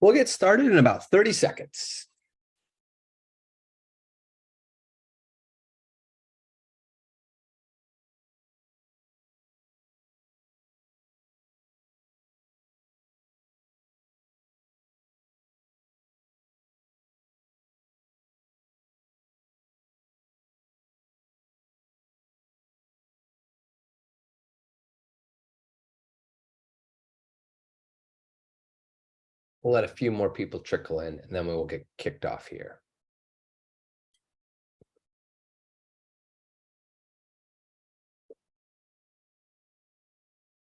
We'll get started in about 30 seconds. We'll let a few more people trickle in, and then we will get kicked off here.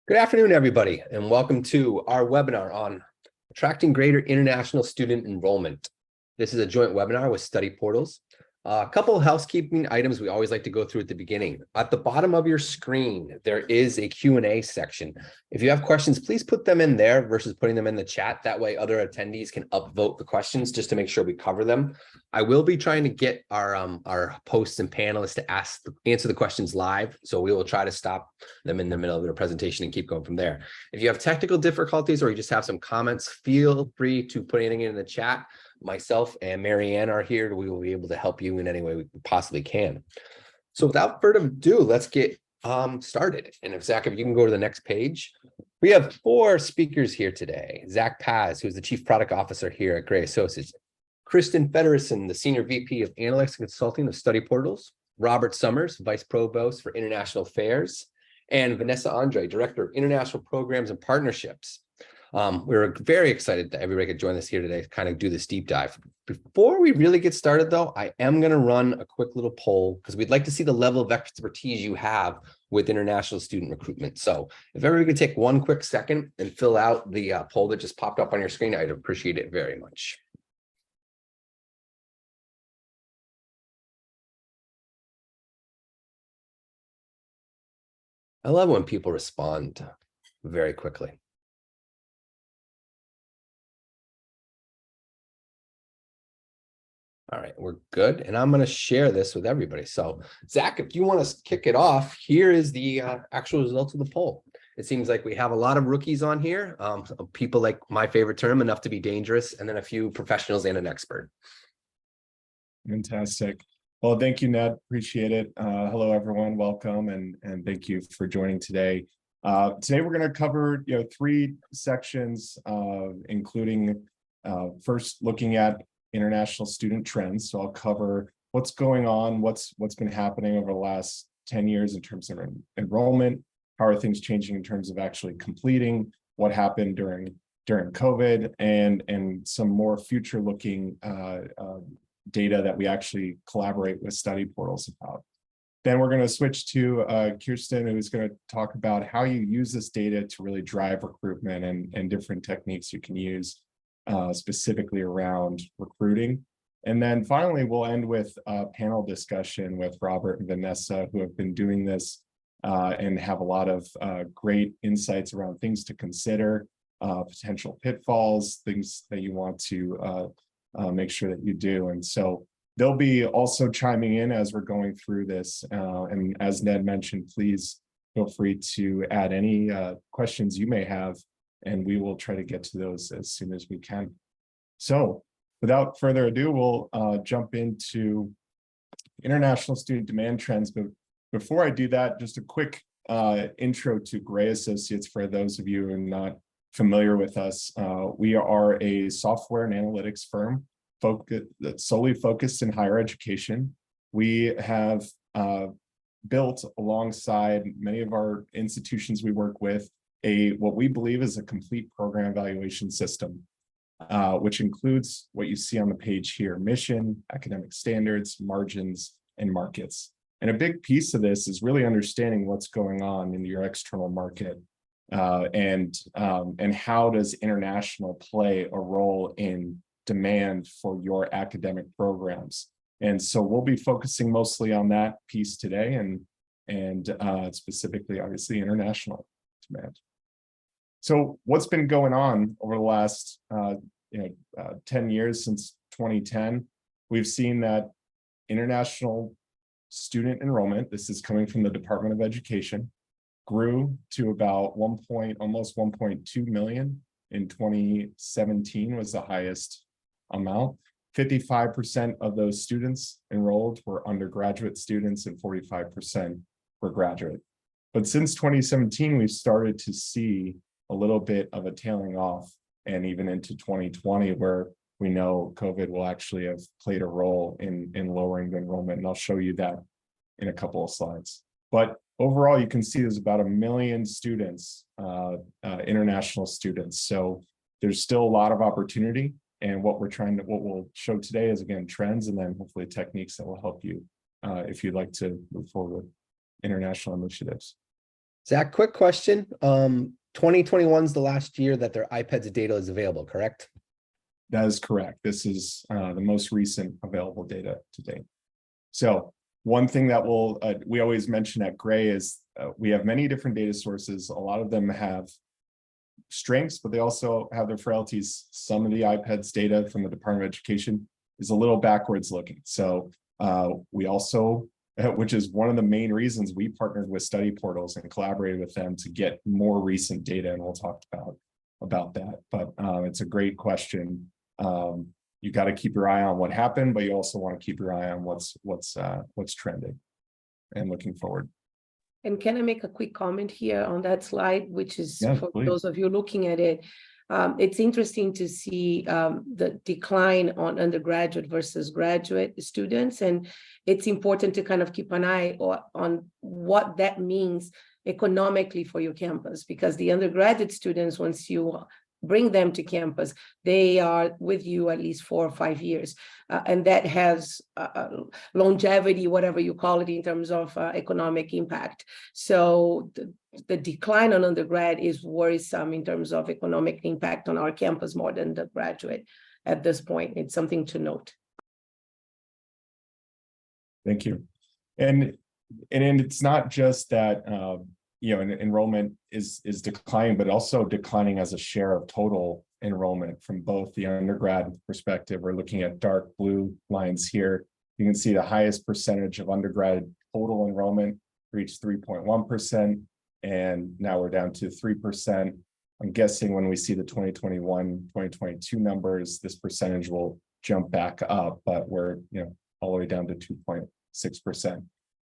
Good afternoon, everybody, and welcome to our webinar on attracting greater international student enrollment. This is a joint webinar with Study Portals. A couple of housekeeping items we always like to go through at the beginning. At the bottom of your screen, there is a Q&A section. If you have questions, please put them in there versus putting them in the chat. That way other attendees can upvote the questions just to make sure we cover them. I will be trying to get our hosts and panelists to answer the questions live. So we will try to stop them in the middle of their presentation and keep going from there. If you have technical difficulties or you just have some comments, feel free to put anything in the chat. Myself and Marianne are here. We will be able to help you in any way we possibly can. So without further ado, let's get started. And if Zach, if you can go to the next page. We have 4 speakers here today. Zach Paz, who's the Chief Product Officer here at Gray Associates. Kristen Feddersen, the Senior VP of Analytics and Consulting of Study Portals. Robert Summers, Vice Provost for International Affairs. And Vanessa Andre, Director of International Programs and Partnerships. We're very excited that everybody could join us here today to kind of do this deep dive. Before we really get started, though, I am going to run a quick little poll because we'd like to see the level of expertise you have with international student recruitment. So if everybody could take one quick second and fill out the poll that just popped up on your screen, I'd appreciate it very much. I love when people respond very quickly. All right, we're good. And I'm going to share this with everybody. So Zach, if you want to kick it off, here is the actual results of the poll. It seems like we have a lot of rookies on here. People like my favorite term, enough to be dangerous, and then a few professionals and an expert. Fantastic. Well, thank you, Ned. Appreciate it. Hello, everyone. Welcome, and thank you for joining today. Today, we're going to cover 3 sections, including first looking at international student trends. So I'll cover what's going on, what's been happening over the last 10 years in terms of enrollment, how are things changing in terms of actually completing, what happened during COVID, and some more future-looking data that we actually collaborate with Study Portals about. Then we're going to switch to Kirsten, who's going to talk about how you use this data to really drive recruitment and different techniques you can use specifically around recruiting. And then finally, we'll end with a panel discussion with Robert and Vanessa, who have been doing this and have a lot of great insights around things to consider, potential pitfalls, things that you want to make sure that you do. And so they'll be also chiming in as we're going through this. And as Ned mentioned, please feel free to add any questions you may have, and we will try to get to those as soon as we can. So without further ado, we'll jump into international student demand trends. But before I do that, just a quick intro to Gray Associates for those of you who are not familiar with us. We are a software and analytics firm that's solely focused in higher education. We have built alongside many of our institutions we work with what we believe is a complete program evaluation system, which includes what you see on the page here: mission, academic standards, margins, and markets. And a big piece of this is really understanding what's going on in your external market, and how does international play a role in demand for your academic programs. And so we'll be focusing mostly on that piece today, and specifically, obviously, international demand. So what's been going on over the last 10 years since 2010? We've seen that international student enrollment, this is coming from the Department of Education, grew to about almost 1.2 million in 2017 was the highest amount. 55% of those students enrolled were undergraduate students and 45% were graduate. But since 2017, we've started to see a little bit of a tailing off, and even into 2020, where we know COVID will actually have played a role in lowering the enrollment. And I'll show you that in a couple of slides. But overall, you can see there's about 1 million students, international students. So there's still a lot of opportunity. And what we'll show today is, again, trends, and then hopefully techniques that will help you if you'd like to move forward with international initiatives. Zach, quick question. 2021 is the last year that their iPads data is available, correct? That is correct. This is the most recent available data to date. So one thing that we always mention at Gray is we have many different data sources. A lot of them have strengths, but they also have their frailties. Some of the iPads data from the Department of Education is a little backwards looking. So we also, which is one of the main reasons we partnered with study portals and collaborated with them to get more recent data, and we'll talk about that. But it's a great question. You got to keep your eye on what happened, but you also want to keep your eye on what's trending and looking forward. And can I make a quick comment here on that slide, which is for please. those of you looking at it? It's interesting to see the decline on undergraduate versus graduate students. And it's important to kind of keep an eye on what that means economically for your campus, because the undergraduate students, once you bring them to campus, they are with you at least 4 or 5 years. And that has longevity, whatever you call it, in terms of economic impact. So the decline on undergrad is worrisome in terms of economic impact on our campus more than the graduate at this point. It's something to note. Thank you. And it's not just that enrollment is declining, but also declining as a share of total enrollment from both the undergrad perspective. We're looking at dark blue lines here. You can see the highest percentage of undergrad total enrollment reached 3.1%, and now we're down to 3%. I'm guessing when we see the 2021, 2022 numbers, this percentage will jump back up, but we're all the way down to 2.6%.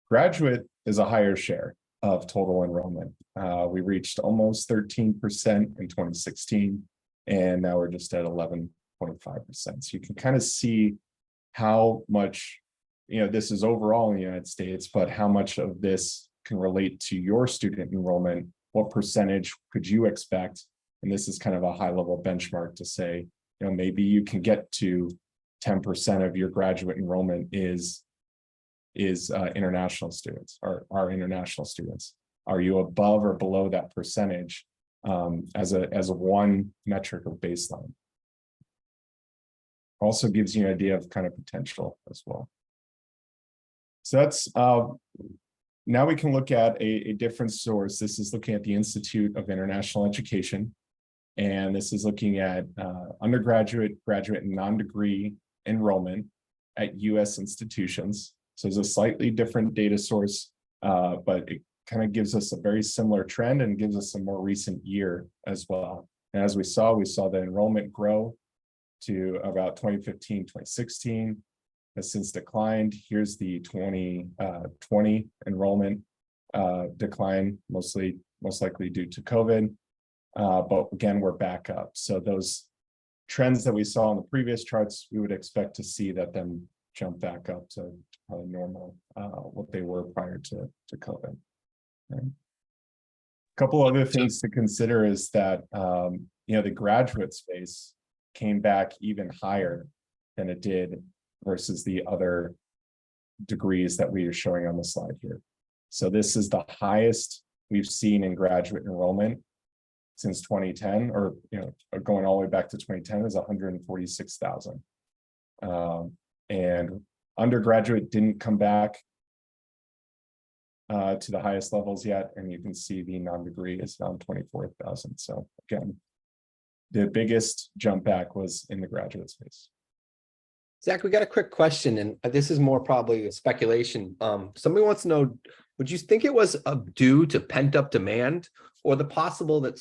Graduate is a higher share of total enrollment. We reached almost 13% in 2016, and now we're just at 11.5%. So you can kind of see how much, this is overall in the United States, but how much of this can relate to your student enrollment. What percentage could you expect? And this is kind of a high level benchmark to say, maybe you can get to 10% of your graduate enrollment is international students, or are international students. Are you above or below that percentage as a one metric of baseline? Also gives you an idea of kind of potential as well. So that's now we can look at a different source. This is looking at the Institute of International Education, and this is looking at undergraduate, graduate, and non-degree enrollment at U.S. institutions. So it's a slightly different data source, but it kind of gives us a very similar trend and gives us a more recent year as well. And as we saw the enrollment grow to about 2015, 2016, has since declined. Here's the 2020 enrollment decline, most likely due to COVID. But again, we're back up. So those trends that we saw in the previous charts, we would expect to see that then jump back up to probably normal, what they were prior to COVID. Okay. A couple other things to consider is that the graduate space came back even higher than it did versus the other degrees that we are showing on the slide here. So this is the highest we've seen in graduate enrollment since 2010, or going all the way back to 2010 is 146,000. And undergraduate didn't come back to the highest levels yet, and you can see the non-degree is around 24,000. So again, the biggest jump back was in the graduate space. Zach, we got a quick question, and this is more probably a speculation. Somebody wants to know, Would you think it was due to pent up demand, or the possible that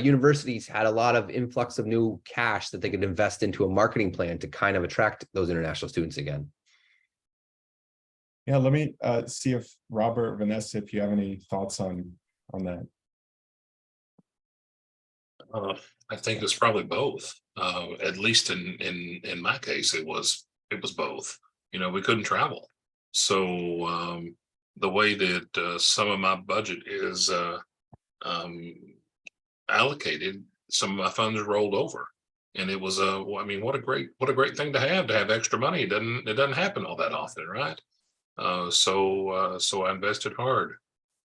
universities had a lot of influx of new cash that they could invest into a marketing plan to kind of attract those international students again? Yeah, let me see if Robert, Vanessa, if you have any thoughts on that. I think it's probably both. At least in my case, it was both. You know, we couldn't travel, so the way that some of my budget is allocated, some of my funds rolled over, and it was I mean, what a great thing to have extra money. It doesn't happen all that often, right? So I invested hard,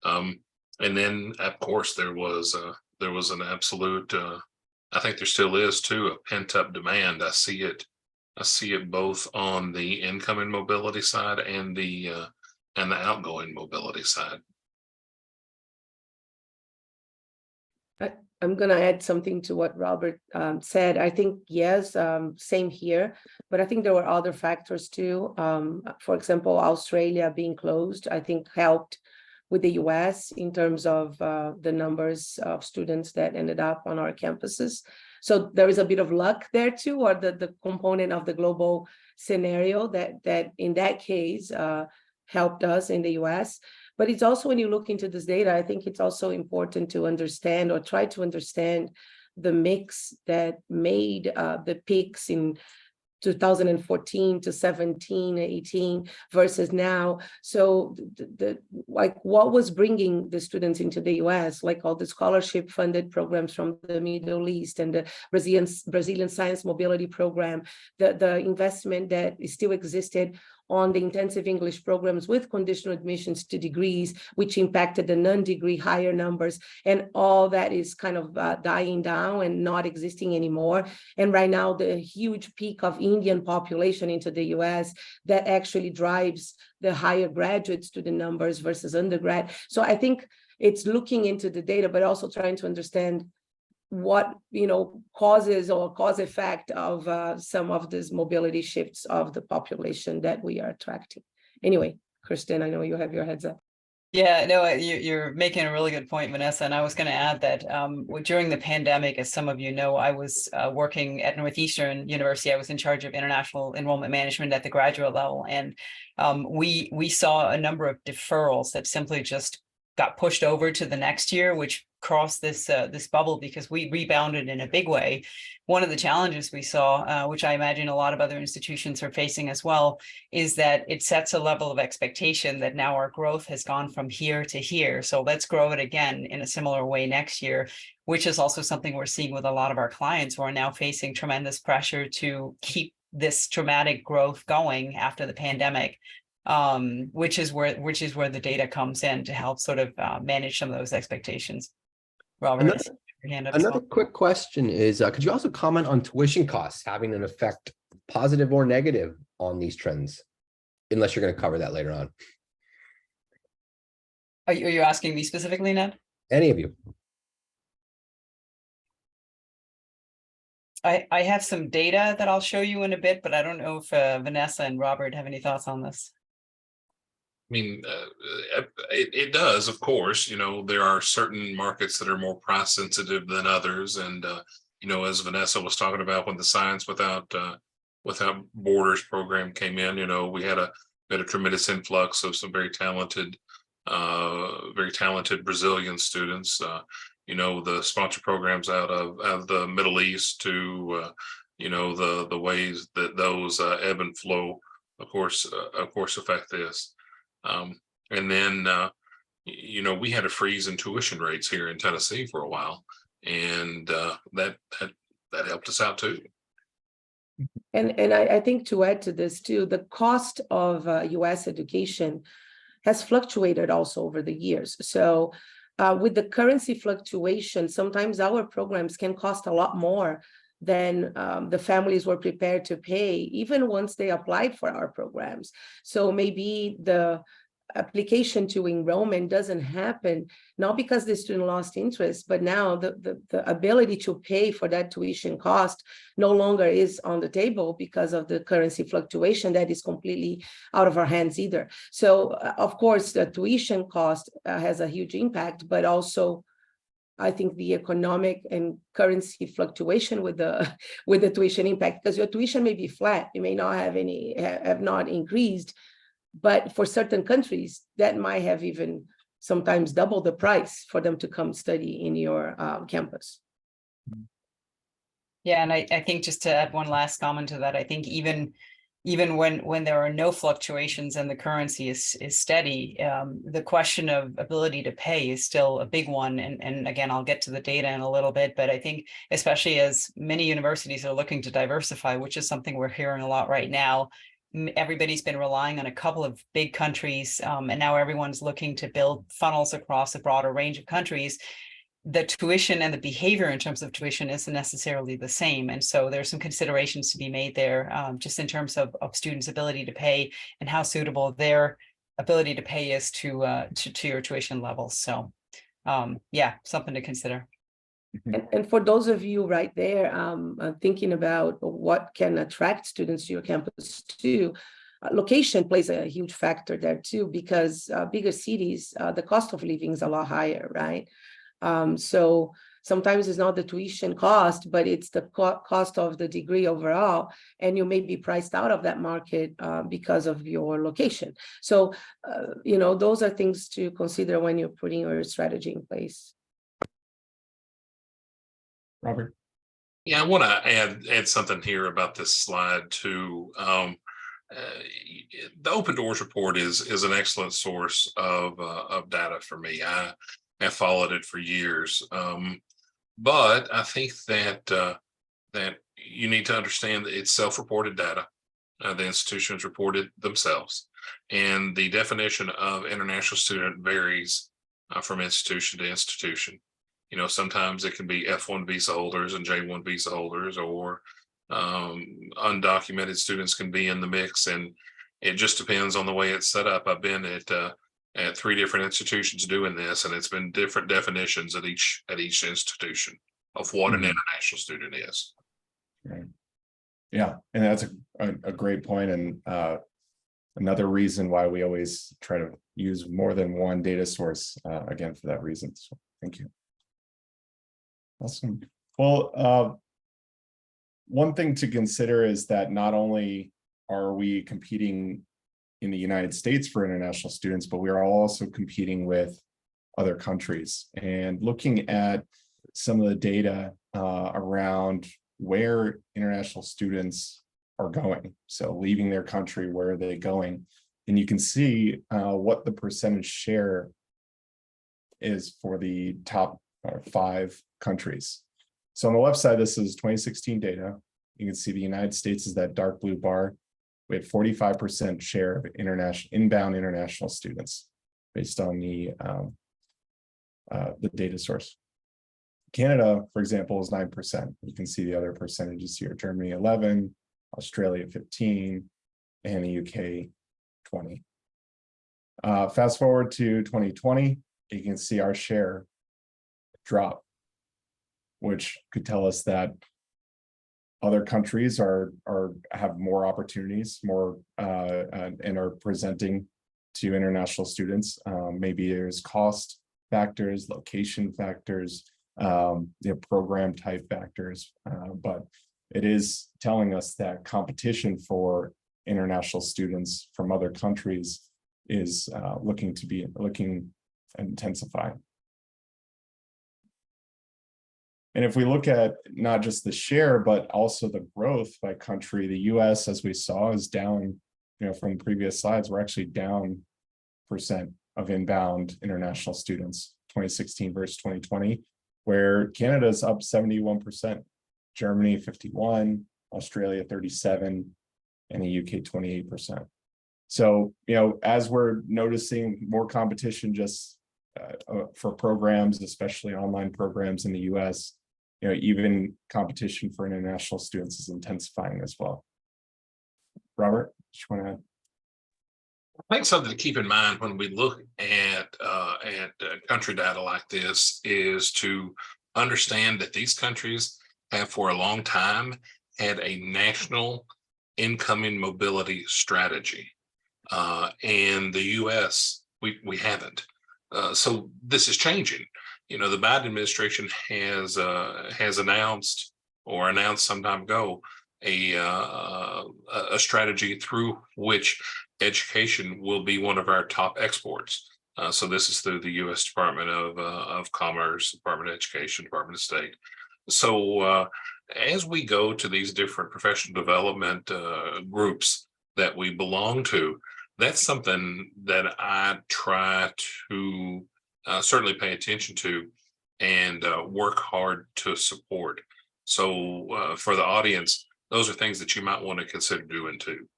and then of course there was an absolute. I think there still is too, a pent up demand. I see it both on the incoming mobility side and the outgoing mobility side. I'm going to add something to what Robert said. I think, yes, same here, but I think there were other factors too. For example, Australia being closed, I think helped with the US in terms of the numbers of students that ended up on our campuses. So there is a bit of luck there too, or the component of the global scenario that in that case helped us in the US. But it's also, when you look into this data, I think it's also important to understand, or try to understand, the mix that made the peaks in 2014 to 17, 18 versus now. So like what was bringing the students into the US, like all the scholarship funded programs from the Middle East and the Brazilian Science Mobility Program, the investment that still existed on the intensive English programs with conditional admissions to degrees, which impacted the non-degree higher numbers. And all that is kind of dying down and not existing anymore. And right now, the huge peak of Indian population into the US that actually drives the higher graduate student numbers versus undergrad. So I think it's looking into the data, but also trying to understand what, causes or cause effect of some of these mobility shifts of the population that we are attracting. Anyway, Kristen, I know you have your heads up. Yeah, no, you're making a really good point, Vanessa. And I was going to add that during the pandemic, as some of you know, I was working at Northeastern University. I was in charge of international enrollment management at the graduate level. And we saw a number of deferrals that simply just got pushed over to the next year, which crossed this bubble because we rebounded in a big way. One of the challenges we saw, which I imagine a lot of other institutions are facing as well, is that it sets a level of expectation that now our growth has gone from here to here. So let's grow it again in a similar way next year, which is also something we're seeing with a lot of our clients who are now facing tremendous pressure to keep this dramatic growth going after the pandemic. Which is where the data comes in to help sort of manage some of those expectations. Robert, your hand up. Another quick question is, could you also comment on tuition costs having an effect, positive or negative, on these trends? Unless you're going to cover that later on. Are you asking me specifically, Ned? Any of you? I have some data that I'll show you in a bit, but I don't know if Vanessa and Robert have any thoughts on this. I mean, it does, of course. There are certain markets that are more price sensitive than others, and as Vanessa was talking about, when the Science Without Borders program came in, we had a tremendous influx of some very talented Brazilian students. The sponsor programs out of the Middle East to the ways that those ebb and flow, of course affect this. And then, we had a freeze in tuition rates here in Tennessee for a while, and that helped us out too. And I think, to add to this too, the cost of US education has fluctuated also over the years. So with the currency fluctuation, sometimes our programs can cost a lot more than the families were prepared to pay, even once they applied for our programs. So maybe application to enrollment doesn't happen, not because the student lost interest, but now the ability to pay for that tuition cost no longer is on the table because of the currency fluctuation that is completely out of our hands either. So of course, the tuition cost has a huge impact, but also I think the economic and currency fluctuation with the tuition impact, because your tuition may be flat, you may not have not increased, but for certain countries that might have even sometimes double the price for them to come study in your campus. Yeah, and I think just to add one last comment to that, I think even when there are no fluctuations and the currency is steady, the question of ability to pay is still a big one. And again, I'll get to the data in a little bit, but I think especially as many universities are looking to diversify, which is something we're hearing a lot right now, everybody's been relying on a couple of big countries, and now everyone's looking to build funnels across a broader range of countries. The tuition and the behavior in terms of tuition isn't necessarily the same. And so there's some considerations to be made there, just in terms of students' ability to pay and how suitable their ability to pay is to your tuition levels. So yeah, something to consider. And for those of you right there thinking about what can attract students to your campus too, location plays a huge factor there too, because bigger cities, the cost of living is a lot higher, right? So sometimes it's not the tuition cost, but it's the cost of the degree overall, and you may be priced out of that market because of your location. So, you know, those are things to consider when you're putting your strategy in place. Robert? Yeah, I want to add something here about this slide too. The Open Doors report is an excellent source of data for me. I have followed it for years, but I think that that you need to understand that it's self-reported data. The institutions report it themselves, and the definition of international student varies from institution to institution. You know, sometimes it can be F1 visa holders and J1 visa holders, or undocumented students can be in the mix, and it just depends on the way it's set up. I've been at 3 different institutions doing this, and it's been different definitions at each institution of what an international student is. Right. Yeah, and that's a great point, and another reason why we always try to use more than one data source, again, for that reason. So thank you. Awesome. Well, one thing to consider is that not only are we competing in the United States for international students, but we are also competing with other countries. And looking at some of the data around where international students are going, so leaving their country, where are they going? And you can see what the percentage share is for the top 5 countries. So on the left side, this is 2016 data. You can see the United States is that dark blue bar. We had 45% share of inbound international students based on the data source. Canada, for example, is 9%. You can see the other percentages here: Germany 11, Australia 15, and the UK 20. Fast forward to 2020, you can see our share drop, which could tell us that other countries have more opportunities, more and are presenting to international students. Maybe there's cost factors, location factors, program type factors, but it is telling us that competition for international students from other countries is looking intensify. And if we look at not just the share, but also the growth by country, the US, as we saw, is down, from previous slides, we're actually down % of inbound international students, 2016 versus 2020, where Canada is up 71%, Germany 51%, Australia 37%, and the UK 28%. So, as we're noticing more competition just for programs, especially online programs in the US, even competition for international students is intensifying as well. Robert, do you want to I think something to keep in mind when we look at country data like this is to understand that these countries have for a long time had a national incoming mobility strategy, and the U.S. we haven't. So this is changing. You know, the Biden administration has announced some time ago a strategy through which education will be one of our top exports. So this is through the U.S. Department of Commerce, Department of Education, Department of State. So as we go to these different professional development groups that we belong to, that's something that I try to certainly pay attention to and work hard to support. So for the audience, those are things that you might want to consider doing too.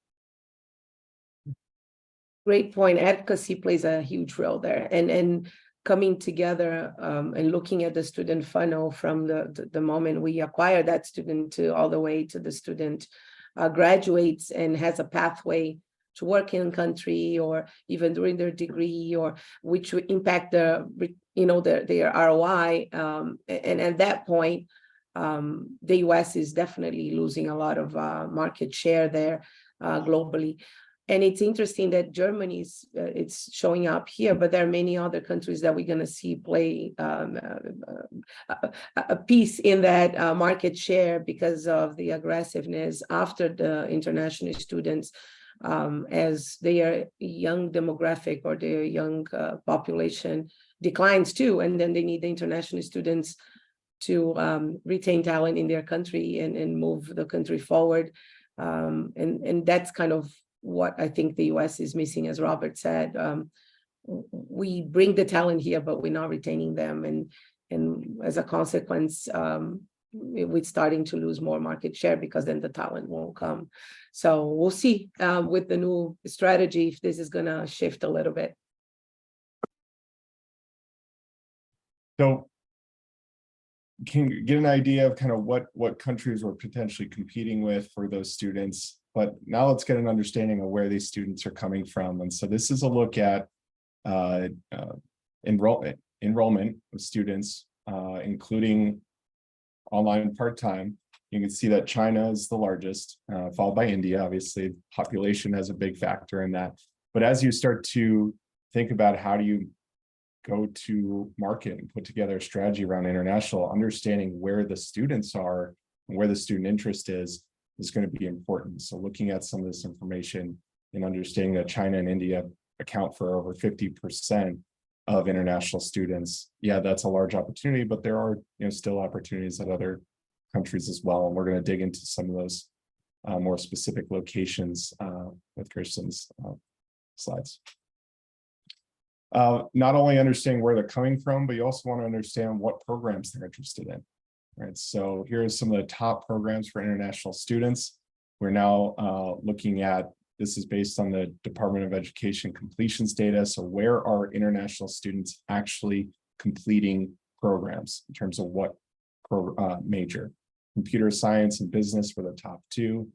Great point. Advocacy plays a huge role there, and coming together and looking at the student funnel from the moment we acquire that student to all the way to the student graduates and has a pathway to work in country or even during their degree, or which would impact their ROI. And at that point, the US is definitely losing a lot of market share there globally. And it's interesting that Germany's it's showing up here, but there are many other countries that we're going to see play a piece in that market share because of the aggressiveness after the international students, as their young demographic or their young population declines too, and then they need the international students to retain talent in their country and move the country forward. And that's kind of what I think the US is missing, as Robert said. We bring the talent here, but we're not retaining them. And as a consequence, we're starting to lose more market share because then the talent won't come. So we'll see with the new strategy if this is going to shift a little bit. So can you get an idea of kind of what countries we're potentially competing with for those students? But now let's get an understanding of where these students are coming from. And so this is a look at enrollment of students, including online part-time. You can see that China is the largest, followed by India. Obviously, population has a big factor in that. But as you start to think about how do you go to market and put together a strategy around international, understanding where the students are and where the student interest is going to be important. So looking at some of this information and understanding that China and India account for over 50% of international students. Yeah, that's a large opportunity, but there are still opportunities at other countries as well. And we're going to dig into some of those more specific locations with Kirsten's slides. Not only understanding where they're coming from, but you also want to understand what programs they're interested in. Right, so here are some of the top programs for international students. We're now looking at, this is based on the Department of Education completions data. So where are international students actually completing programs in terms of what major? Computer science and business were the top two.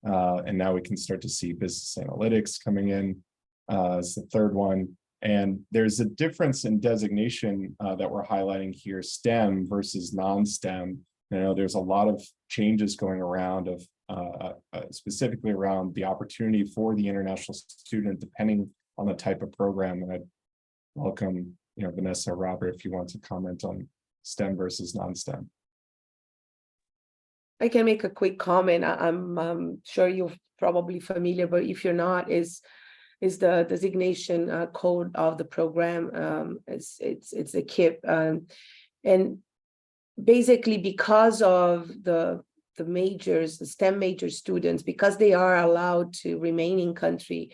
And now we can start to see business analytics coming in as the third one. And there's a difference in designation that we're highlighting here, STEM versus non-STEM. You know, there's a lot of changes going around of specifically around the opportunity for the international student, depending on the type of program. And I'd welcome, Vanessa or Robert, if you want to comment on STEM versus non-STEM. I can make a quick comment. I'm sure you're probably familiar, but if you're not, is the designation code of the program. It's a KIP, and basically because of the majors, the STEM major students, because they are allowed to remain in country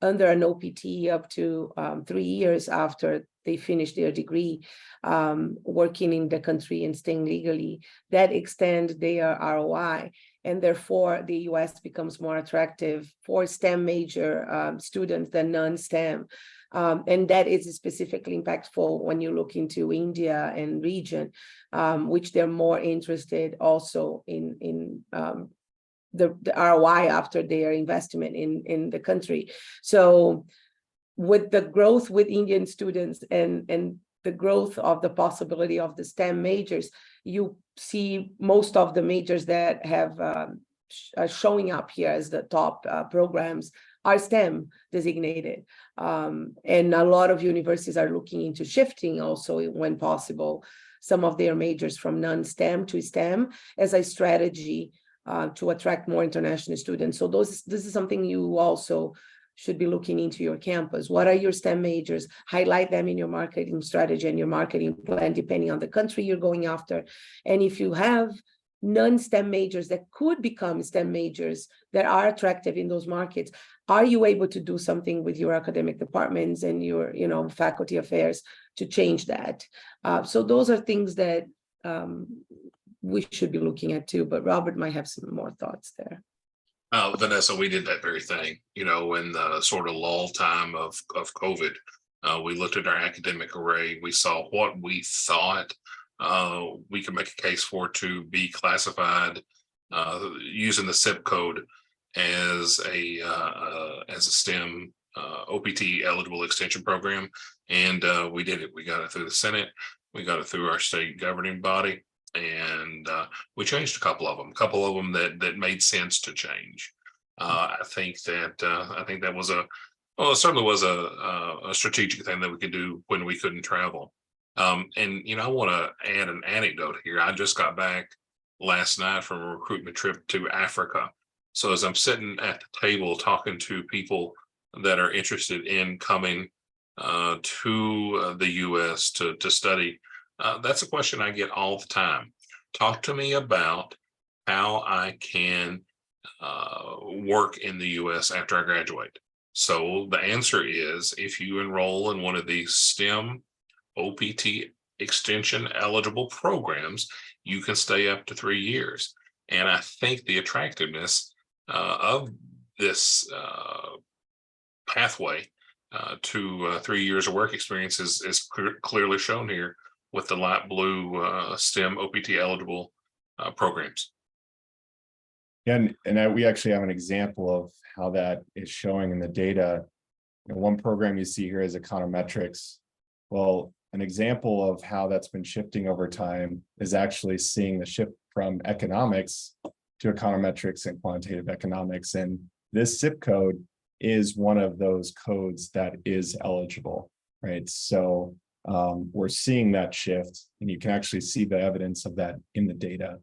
under an OPT up to 3 years after they finish their degree, working in the country and staying legally, that extend their ROI. And therefore, the US becomes more attractive for STEM major students than non-STEM. And that is specifically impactful when you look into India and region, which they're more interested also in the ROI after their investment in the country. So with the growth with Indian students and the growth of the possibility of the STEM majors, you see most of the majors that have are showing up here as the top programs are STEM designated. And a lot of universities are looking into shifting also, when possible, some of their majors from non-STEM to STEM as a strategy to attract more international students. So this is something you also should be looking into your campus. What are your STEM majors? Highlight them in your marketing strategy and your marketing plan, depending on the country you're going after. And if you have non-STEM majors that could become STEM majors that are attractive in those markets, are you able to do something with your academic departments and your, faculty affairs to change that? So those are things that we should be looking at too, but Robert might have some more thoughts there. Vanessa, we did that very thing, in the sort of lull time of COVID. We looked at our academic array. We saw what we thought we could make a case for to be classified using the zip code as a STEM OPT eligible extension program, and we did it. We got it through the Senate. We got it through our state governing body. And we changed a couple of them that made sense to change. I think that was certainly was a strategic thing that we could do when we couldn't travel. And I want to add an anecdote here. I just got back last night from a recruitment trip to Africa. So as I'm sitting at the table talking to people that are interested in coming to the U.S. to study, that's a question I get all the time. Talk to me about how I can work in the U.S. after I graduate. So the answer is, if you enroll in one of these STEM OPT extension eligible programs, you can stay up to 3 years. And I think the attractiveness of this pathway to 3 years of work experience is clearly shown here with the light blue STEM OPT eligible programs. Yeah, and we actually have an example of how that is showing in the data. One program you see here is econometrics. Well, an example of how that's been shifting over time is actually seeing the shift from economics to econometrics and quantitative economics. And this zip code is one of those codes that is eligible, right? So we're seeing that shift, and you can actually see the evidence of that in the data.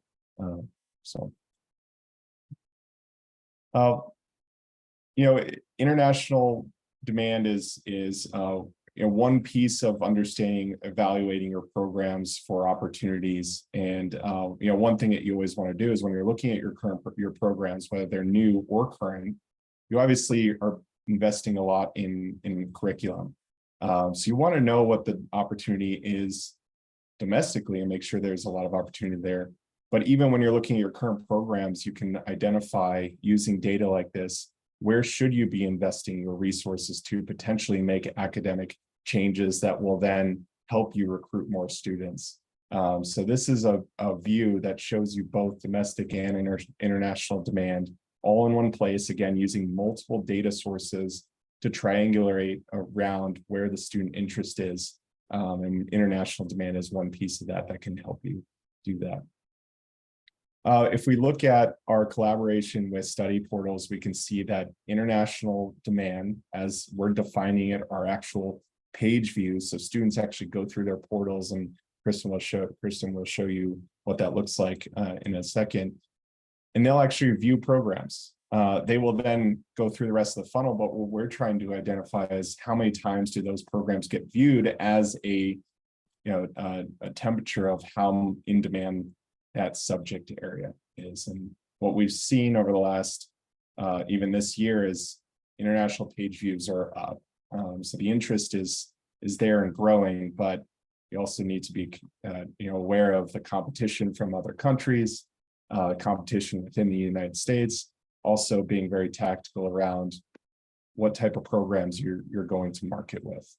International demand is one piece of understanding, evaluating your programs for opportunities. And one thing that you always want to do is when you're looking at your programs, whether they're new or current, you obviously are investing a lot in curriculum. So you want to know what the opportunity is domestically and make sure there's a lot of opportunity there. But even when you're looking at your current programs, you can identify, using data like this, where should you be investing your resources to potentially make academic changes that will then help you recruit more students. So this is a view that shows you both domestic and international demand all in one place, again, using multiple data sources to triangulate around where the student interest is. And international demand is one piece of that can help you do that. If we look at our collaboration with study portals, we can see that international demand, as we're defining it, are actual page views. So students actually go through their portals, and Kristen will show you what that looks like in a second. And they'll actually view programs. They will then go through the rest of the funnel, but what we're trying to identify is how many times do those programs get viewed as a temperature of how in demand that subject area is. And what we've seen over the last, even this year, is international page views are up. So the interest is there and growing, but you also need to be aware of the competition from other countries, competition within the United States, also being very tactical around what type of programs you're going to market with.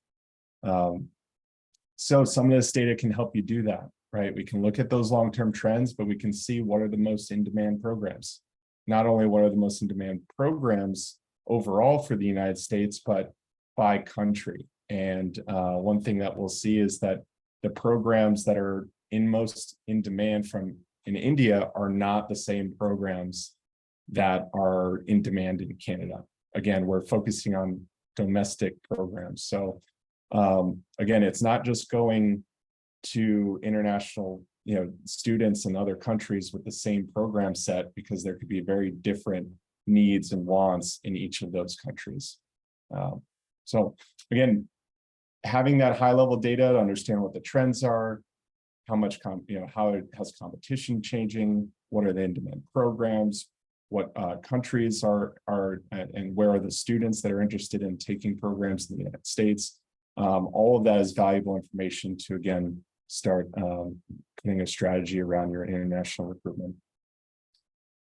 So some of this data can help you do that, right? We can look at those long-term trends, but we can see what are the most in-demand programs. Not only what are the most in-demand programs overall for the United States, but by country. And one thing that we'll see is that the programs that are most in demand from in India are not the same programs that are in demand in Canada. Again, we're focusing on domestic programs. So again, it's not just going to international, students in other countries with the same program set, because there could be very different needs and wants in each of those countries. So again, having that high level data to understand what the trends are, how much how it has competition changing, what are the in-demand programs, what countries are and where are the students that are interested in taking programs in the United States. All of that is valuable information to, again, start putting a strategy around your international recruitment.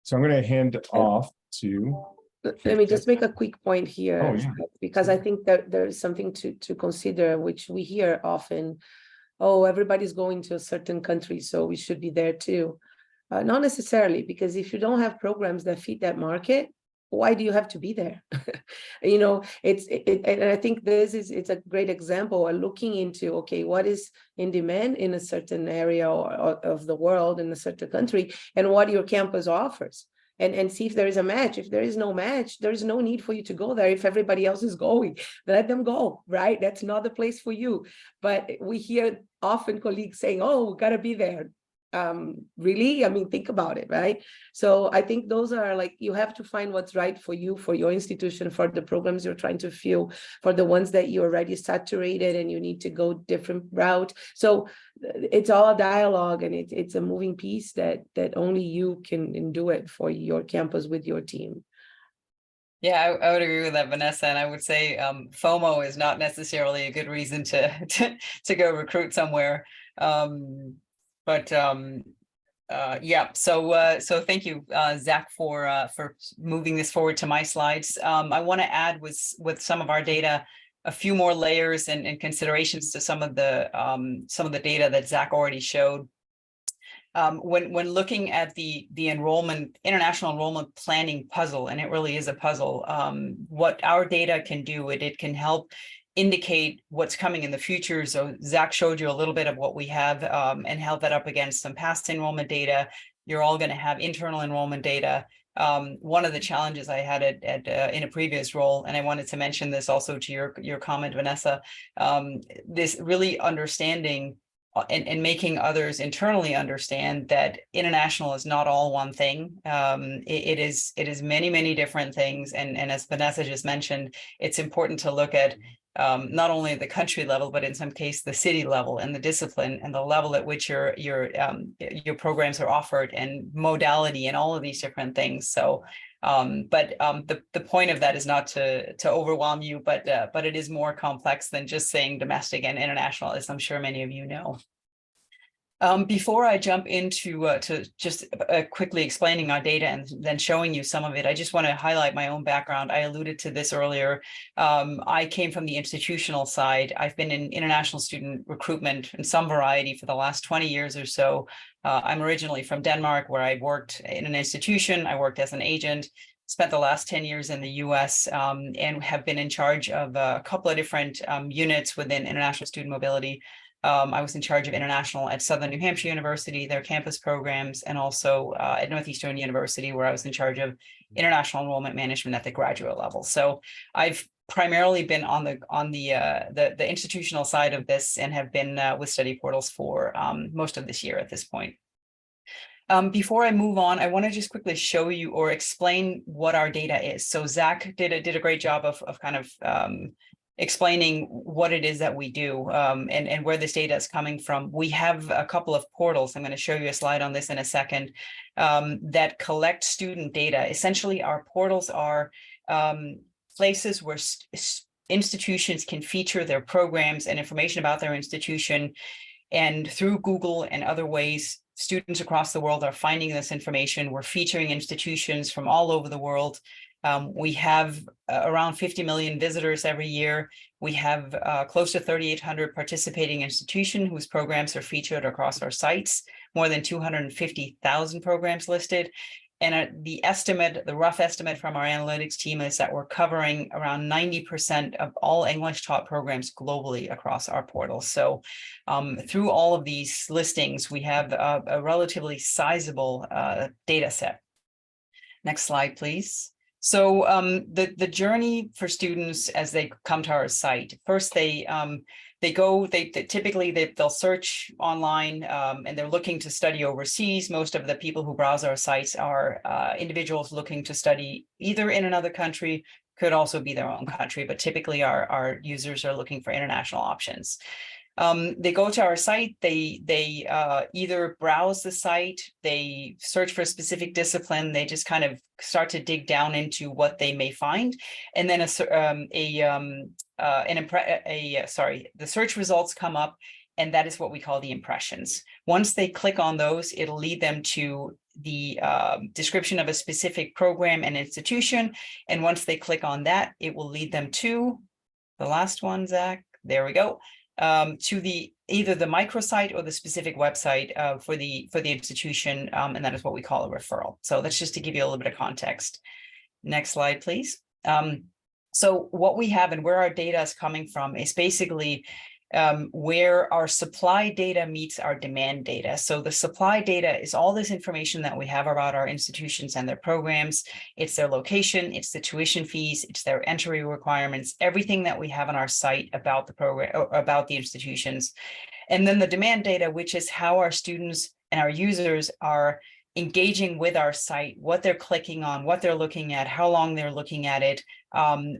So I'm going to hand off to. Let me just make a quick point here, Oh, yeah. because I think that there's something to consider, which we hear often. Oh, everybody's going to a certain country, so we should be there too. Not necessarily, because if you don't have programs that fit that market, why do you have to be there? And I think it's a great example of looking into, okay, what is in demand in a certain area of the world, in a certain country, and what your campus offers. And see if there is a match. If there is no match, there is no need for you to go there. If everybody else is going, let them go, right? That's not the place for you. But we hear often colleagues saying, oh, we gotta be there. Really? I mean, think about it, right? So I think those are like, you have to find what's right for you, for your institution, for the programs you're trying to fill, for the ones that you're already saturated and you need to go different route. So it's all a dialogue, and it's a moving piece that only you can do it for your campus with your team. Yeah, I would agree with that, Vanessa. And I would say FOMO is not necessarily a good reason to go recruit somewhere. Yeah, so thank you, Zach, for moving this forward to my slides. I want to add with some of our data a few more layers and considerations to some of the data that Zach already showed. When looking at the international enrollment planning puzzle, and it really is a puzzle, what our data can do, it can help indicate what's coming in the future. So Zach showed you a little bit of what we have and held that up against some past enrollment data. You're all going to have internal enrollment data. One of the challenges I had in a previous role, and I wanted to mention this also to your comment, Vanessa, this really understanding and making others internally understand that international is not all one thing. It is many, many different things. And as Vanessa just mentioned, it's important to look at not only the country level, but in some case the city level and the discipline and the level at which your programs are offered and modality and all of these different things. So the point of that is not to overwhelm you, but it is more complex than just saying domestic and international, as I'm sure many of you know. Before I jump into to just quickly explaining our data and then showing you some of it, I just want to highlight my own background. I alluded to this earlier. I came from the institutional side. I've been in international student recruitment in some variety for the last 20 years or so. I'm originally from Denmark, where I worked in an institution. I worked as an agent, spent the last 10 years in the US, and have been in charge of a couple of different units within international student mobility. I was in charge of international at Southern New Hampshire University, their campus programs, and also at Northeastern University, where I was in charge of international enrollment management at the graduate level. So I've primarily been on the institutional side of this and have been with study portals for most of this year at this point. Before I move on, I want to just quickly show you or explain what our data is. So Zach did a great job of kind of explaining what it is that we do and where this data is coming from. We have a couple of portals. I'm going to show you a slide on this in a second that collect student data. Essentially, our portals are places where institutions can feature their programs and information about their institution. And through Google and other ways, students across the world are finding this information. We're featuring institutions from all over the world. We have around 50 million visitors every year. We have close to 3,800 participating institutions whose programs are featured across our sites, more than 250,000 programs listed. And the rough estimate from our analytics team is that we're covering around 90% of all English taught programs globally across our portal. So through all of these listings, we have a relatively sizable data set. Next slide, please. So the journey for students as they come to our site, first they'll search online and they're looking to study overseas. Most of the people who browse our sites are individuals looking to study either in another country, could also be their own country, but typically our users are looking for international options. They go to our site, they either browse the site, they search for a specific discipline, they just kind of start to dig down into what they may find. And then the search results come up, and that is what we call the impressions. Once they click on those, it'll lead them to the description of a specific program and institution. And once they click on that, it will lead them to the last one, Zach. There we go. To either the microsite or the specific website for the institution, and that is what we call a referral. So that's just to give you a little bit of context. Next slide, please. So what we have and where our data is coming from is basically where our supply data meets our demand data. So the supply data is all this information that we have about our institutions and their programs. It's their location, it's the tuition fees, it's their entry requirements, everything that we have on our site about the program, or about the institutions. And then the demand data, which is how our students and our users are engaging with our site, what they're clicking on, what they're looking at, how long they're looking at it.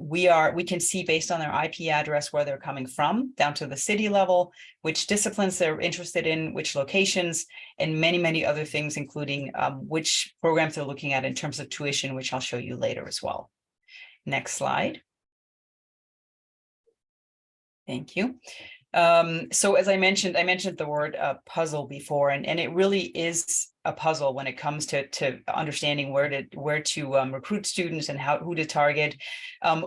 We can see based on their IP address where they're coming from, down to the city level, which disciplines they're interested in, which locations, and many, many other things, including which programs they're looking at in terms of tuition, which I'll show you later as well. Next slide. Thank you. So as I mentioned the word puzzle before, and it really is a puzzle when it comes to understanding where to recruit students and who to target.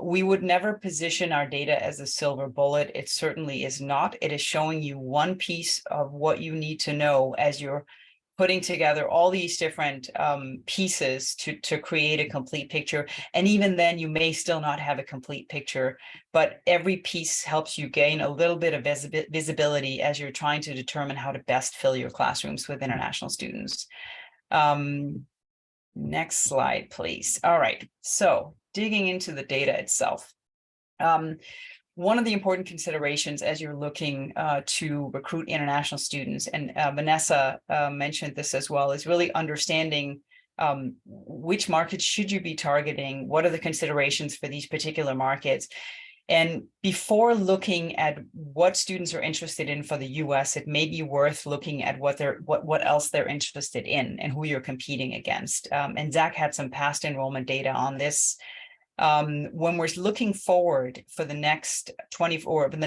We would never position our data as a silver bullet. It certainly is not. It is showing you one piece of what you need to know as you're putting together all these different pieces to create a complete picture. And even then you may still not have a complete picture, but every piece helps you gain a little bit of visibility as you're trying to determine how to best fill your classrooms with international students. Next slide, please. All right, so digging into the data itself. One of the important considerations as you're looking to recruit international students, and Vanessa mentioned this as well, is really understanding which markets should you be targeting, what are the considerations for these particular markets. And before looking at what students are interested in for the US, it may be worth looking at what else they're interested in and who you're competing against. And Zach had some past enrollment data on this. When we're looking forward for the next 24, for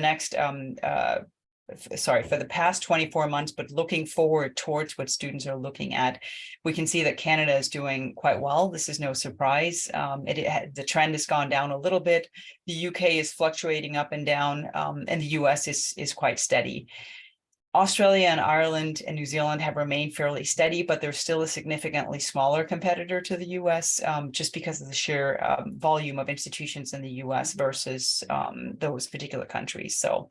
the past 24 months, but looking forward towards what students are looking at, we can see that Canada is doing quite well. This is no surprise. The trend has gone down a little bit. The UK is fluctuating up and down, and the US is quite steady. Australia and Ireland and New Zealand have remained fairly steady, but they're still a significantly smaller competitor to the US, just because of the sheer volume of institutions in the US versus those particular countries. So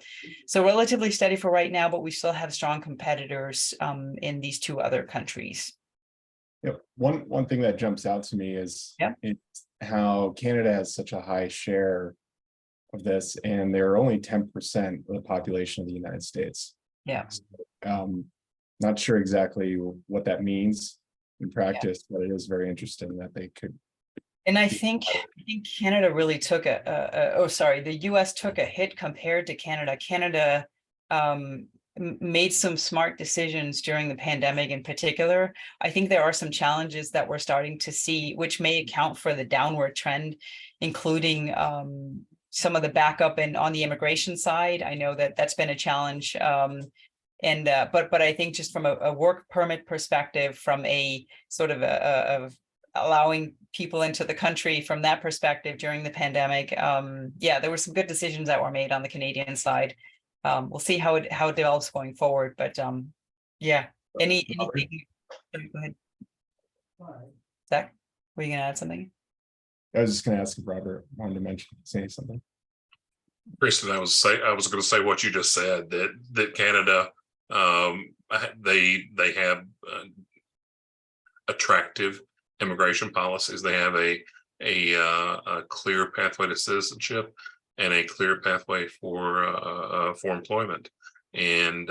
relatively steady for right now, but we still have strong competitors in these two other countries. Yep. One thing that jumps out to me is it's how Canada has such a high share of this, and they're only 10% of the population of the United States. Yeah. Not sure exactly what that means in practice, but it is very interesting that they could. And I think Canada really took the US took a hit compared to Canada. Canada made some smart decisions during the pandemic in particular. I think there are some challenges that we're starting to see, which may account for the downward trend, including some of the backup on the immigration side. I know that that's been a challenge. But I think just from a work permit perspective, from a sort of allowing people into the country from that perspective during the pandemic, there were some good decisions that were made on the Canadian side. We'll see how it develops going forward. But anything? Go ahead. Zach, were you gonna add something? I was just going to ask if Robert wanted to say something. Kristen, I was going to say what you just said, that Canada, they have attractive immigration policies. They have a clear pathway to citizenship and a clear pathway for employment. And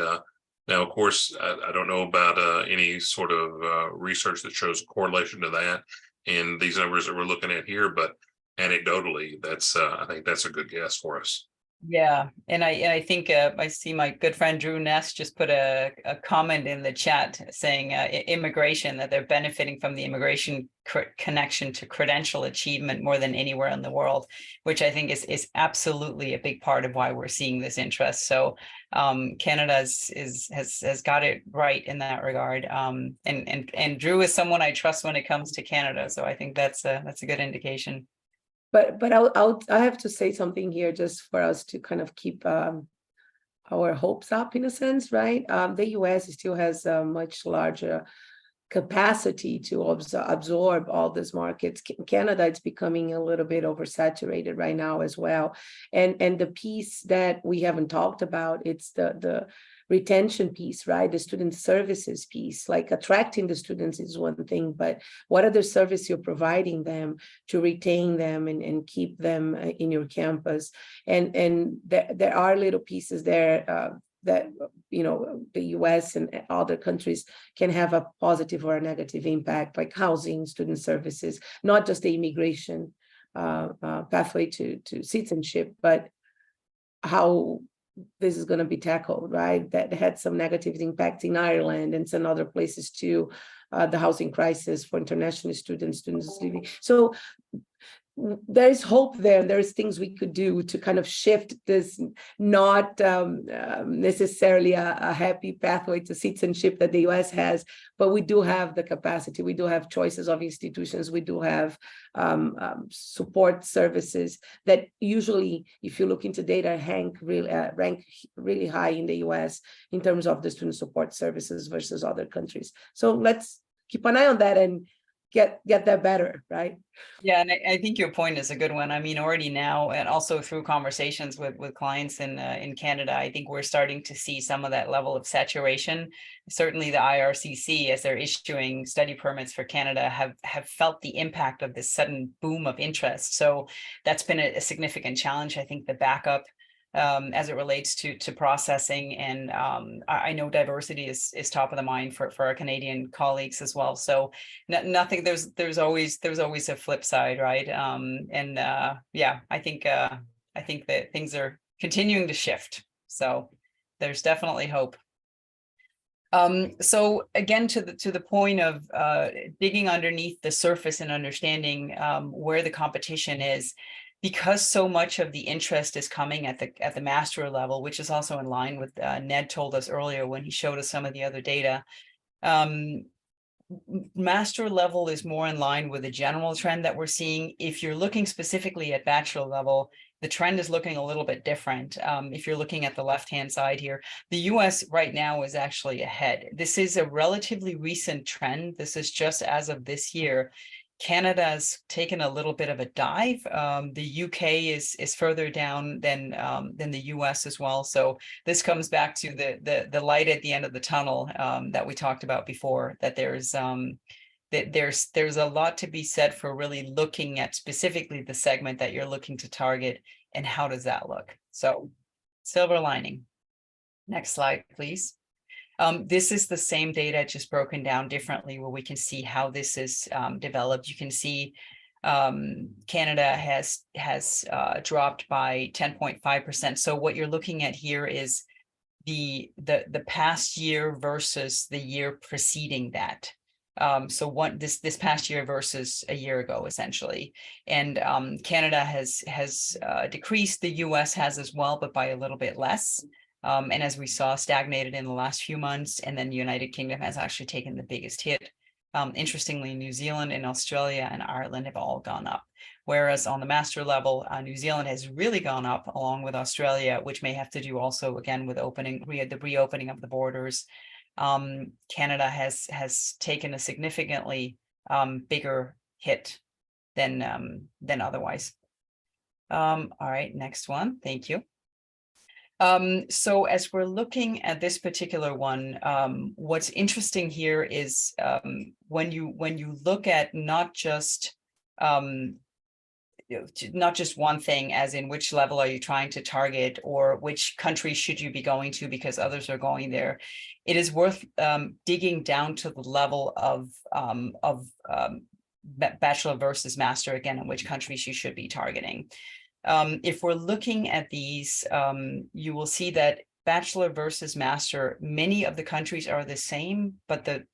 now, of course, I don't know about any sort of research that shows a correlation to that in these numbers that we're looking at here, but anecdotally, that's I think that's a good guess for us. Yeah, and I think I see my good friend Drew Ness just put a comment in the chat saying immigration, that they're benefiting from the immigration connection to credential achievement more than anywhere in the world, which I think is absolutely a big part of why we're seeing this interest. So Canada has got it right in that regard. And Drew is someone I trust when it comes to Canada, so I think that's a good indication. But I have to say something here just for us to kind of keep our hopes up in a sense, right? The US still has a much larger capacity to absorb all these markets. Canada, it's becoming a little bit oversaturated right now as well. And the piece that we haven't talked about, it's the retention piece, right? The student services piece, like attracting the students is one thing, but what other service you're providing them to retain them and keep them in your campus? And there are little pieces there that, you know, the US and other countries can have a positive or a negative impact, like housing, student services, not just the immigration pathway to citizenship, but how this is going to be tackled, right? That had some negative impact in Ireland and some other places too, the housing crisis for international students leaving. So there is hope there. There's things we could do to kind of shift this, not necessarily a happy pathway to citizenship that the US has, but we do have the capacity. We do have choices of institutions. We do have support services that usually, if you look into data, rank really high in the US in terms of the student support services versus other countries. So let's keep an eye on that and get that better, right? Yeah, and I think your point is a good one. I mean, already now, and also through conversations with clients in Canada, I think we're starting to see some of that level of saturation. Certainly the IRCC, as they're issuing study permits for Canada, have felt the impact of this sudden boom of interest. So that's been a significant challenge. I think the backup as it relates to processing, and I know diversity is top of the mind for our Canadian colleagues as well. So nothing, there's always a flip side, right? Yeah, I think that things are continuing to shift. So there's definitely hope. So again, to the point of digging underneath the surface and understanding where the competition is, because so much of the interest is coming at the master level, which is also in line with Ned told us earlier when he showed us some of the other data. Master level is more in line with the general trend that we're seeing. If you're looking specifically at bachelor level, the trend is looking a little bit different. If you're looking at the left-hand side here, the US right now is actually ahead. This is a relatively recent trend. This is just as of this year. Canada's taken a little bit of a dive. The UK is further down than the US as well. So this comes back to the light at the end of the tunnel that we talked about before, that there's a lot to be said for really looking at specifically the segment that you're looking to target and how does that look. So silver lining. Next slide, please. This is the same data, just broken down differently, where we can see how this is developed. You can see Canada has dropped by 10.5%. So what you're looking at here is the past year versus the year preceding that. So what this past year versus a year ago, essentially. And Canada has decreased. The US has as well, but by a little bit less. And as we saw, stagnated in the last few months, and then the United Kingdom has actually taken the biggest hit. Interestingly, New Zealand and Australia and Ireland have all gone up. Whereas on the master level, New Zealand has really gone up along with Australia, which may have to do also again with the reopening of the borders. Canada has taken a significantly bigger hit than otherwise. All right, next one. Thank you. So as we're looking at this particular one, what's interesting here is when you look at not just one thing, as in which level are you trying to target, or which country should you be going to because others are going there. It is worth digging down to the level of bachelor versus master, again, in which countries you should be targeting. If we're looking at these, you will see that bachelor versus master, many of the countries are the same, but the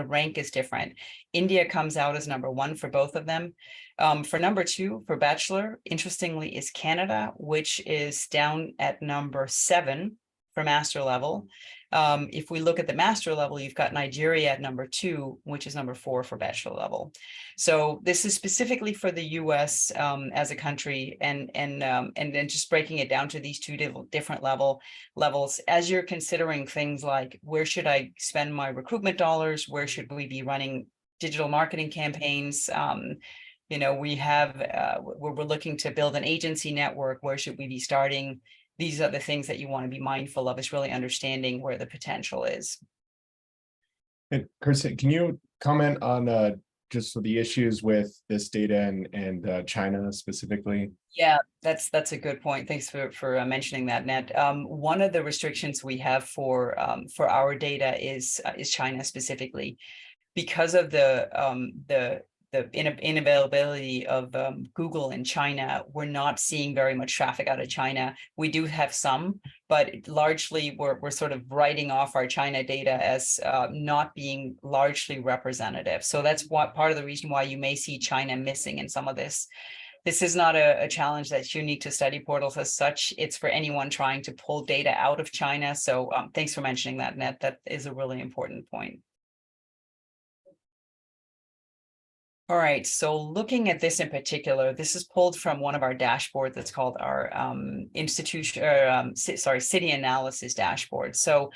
rank is different. India comes out as number 1 for both of them. For number 2 for bachelor, interestingly, is Canada, which is down at number 7 for master level. If we look at the master level, you've got Nigeria at number 2, which is number 4 for bachelor level. So this is specifically for the US as a country, and then just breaking it down to these two different levels. As you're considering things like, where should I spend my recruitment dollars? Where should we be running digital marketing campaigns? We have, we're looking to build an agency network. Where should we be starting? These are the things that you want to be mindful of, is really understanding where the potential is. And Kirsten, can you comment on just the issues with this data and China specifically? Yeah, that's a good point. Thanks for mentioning that, Ned. One of the restrictions we have for our data is China specifically, because of the inavailability of Google in China. We're not seeing very much traffic out of China. We do have some, but largely we're sort of writing off our China data as not being largely representative. So that's part of the reason why you may see China missing in some of this. This is not a challenge that's unique to study portals as such. It's for anyone trying to pull data out of China. So thanks for mentioning that, Ned. That is a really important point. All right, so looking at this in particular, this is pulled from one of our dashboards that's called our city analysis dashboard. So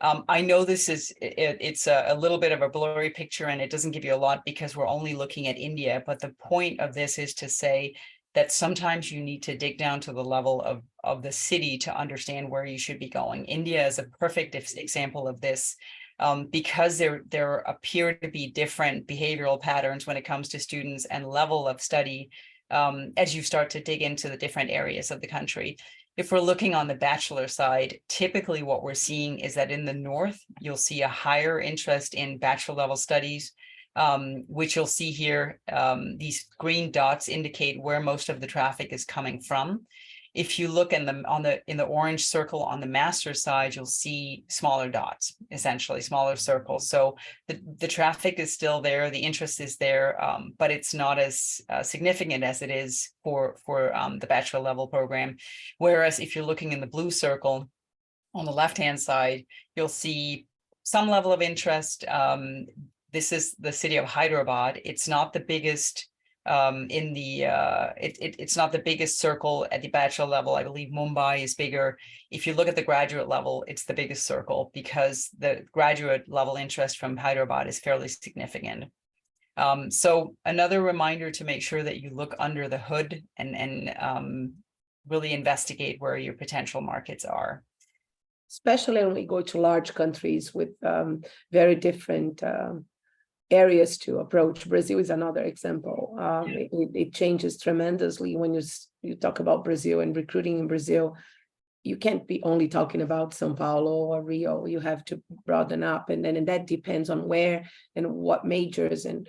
I know this is, it's a little bit of a blurry picture and it doesn't give you a lot because we're only looking at India, but the point of this is to say that sometimes you need to dig down to the level of the city to understand where you should be going. India is a perfect example of this. Because there appear to be different behavioral patterns when it comes to students and level of study as you start to dig into the different areas of the country. If we're looking on the bachelor side, typically what we're seeing is that in the north, you'll see a higher interest in bachelor level studies, which you'll see here. These green dots indicate where most of the traffic is coming from. If you look in the orange circle on the master side, you'll see smaller dots, essentially smaller circles. So the traffic is still there, the interest is there, but it's not as significant as it is for the bachelor level program. Whereas if you're looking in the blue circle on the left-hand side, you'll see some level of interest. This is the city of Hyderabad. It's not the biggest it's not the biggest circle at the bachelor level. I believe Mumbai is bigger. If you look at the graduate level, it's the biggest circle because the graduate level interest from Hyderabad is fairly significant. So another reminder to make sure that you look under the hood and really investigate where your potential markets are. Especially when we go to large countries with very different areas to approach. Brazil is another example. It changes tremendously when you talk about Brazil and recruiting in Brazil. You can't be only talking about São Paulo or Rio. You have to broaden up, and that depends on where and what majors and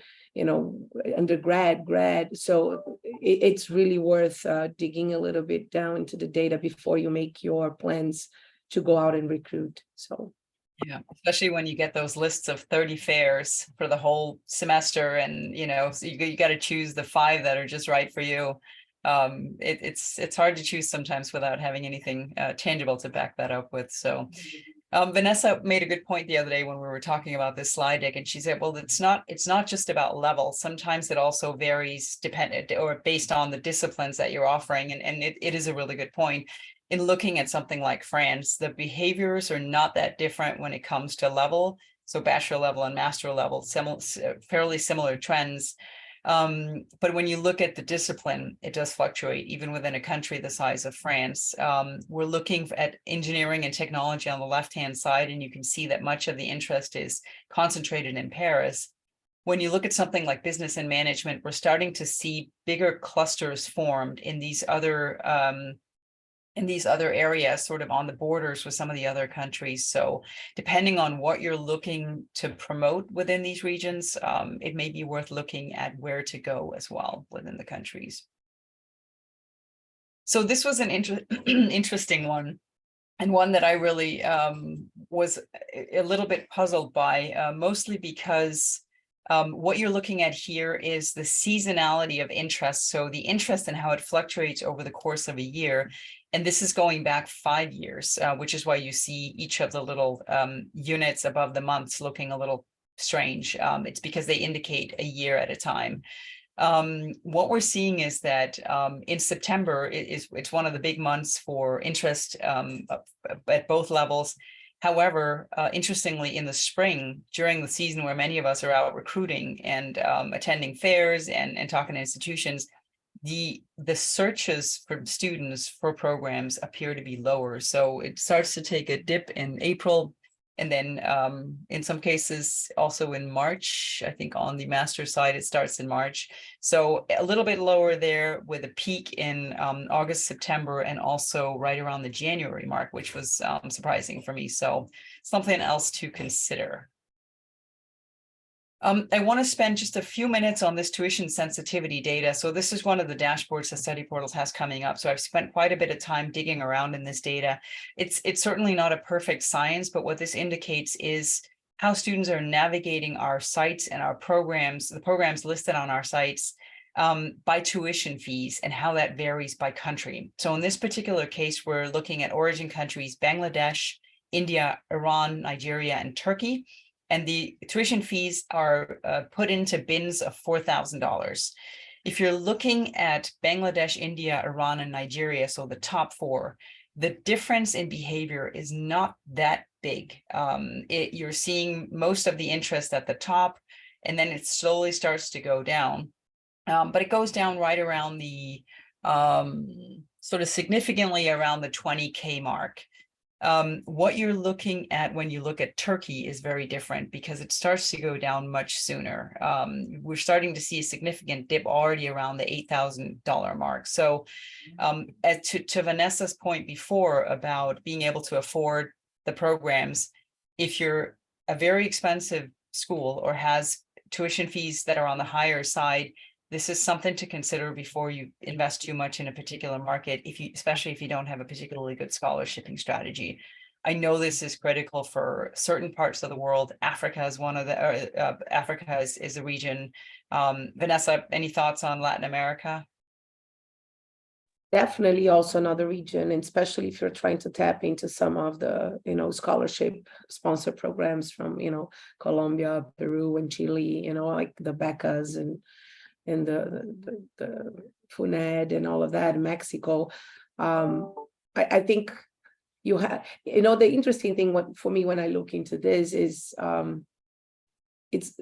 undergrad, grad. So it's really worth digging a little bit down into the data before you make your plans to go out and recruit. So. Yeah, especially when you get those lists of 30 fairs for the whole semester, and so you got to choose the 5 that are just right for you. It's hard to choose sometimes without having anything tangible to back that up with. So Vanessa made a good point the other day when we were talking about this slide deck, and she said, well, it's not just about level. Sometimes it also varies dependent or based on the disciplines that you're offering, and it is a really good point. In looking at something like France, the behaviors are not that different when it comes to level. So bachelor level and master level, fairly similar trends. But when you look at the discipline, it does fluctuate even within a country the size of France. We're looking at engineering and technology on the left-hand side, and you can see that much of the interest is concentrated in Paris. When you look at something like business and management, we're starting to see bigger clusters formed in these other areas, sort of on the borders with some of the other countries. So depending on what you're looking to promote within these regions, it may be worth looking at where to go as well within the countries. So this was an interesting one, and one that I really was a little bit puzzled by, mostly because what you're looking at here is the seasonality of interest. So the interest and how it fluctuates over the course of a year. And this is going back 5 years, which is why you see each of the little units above the months looking a little strange. It's because they indicate a year at a time. What we're seeing is that in September, it's one of the big months for interest at both levels. However, interestingly, in the spring, during the season where many of us are out recruiting and attending fairs and talking to institutions, the searches for students for programs appear to be lower. So it starts to take a dip in April, and then in some cases also in March. I think on the master side, it starts in March. So a little bit lower there, with a peak in August, September, and also right around the January mark, which was surprising for me. So something else to consider. I want to spend just a few minutes on this tuition sensitivity data. So this is one of the dashboards that Study Portals has coming up. So I've spent quite a bit of time digging around in this data. It's certainly not a perfect science, but what this indicates is how students are navigating our sites and our programs, the programs listed on our sites, by tuition fees, and how that varies by country. So in this particular case, we're looking at origin countries: Bangladesh, India, Iran, Nigeria, and Turkey. And the tuition fees are put into bins of $4,000. If you're looking at Bangladesh, India, Iran, and Nigeria, so the top 4, the difference in behavior is not that big. You're seeing most of the interest at the top, and then it slowly starts to go down. But it goes down right around the sort of significantly around the 20K mark. What you're looking at when you look at Turkey is very different, because it starts to go down much sooner. We're starting to see a significant dip already around the $8,000 mark. So to Vanessa's point before about being able to afford the programs, if you're a very expensive school or has tuition fees that are on the higher side, this is something to consider before you invest too much in a particular market, especially if you don't have a particularly good scholarshiping strategy. I know this is critical for certain parts of the world. Africa is one of the, Africa is a region. Vanessa, any thoughts on Latin America? Definitely also another region, and especially if you're trying to tap into some of the, scholarship sponsor programs from, Colombia, Peru, and Chile, like the becas and the FUNED and all of that in Mexico. I think you have, the interesting thing for me when I look into this is it's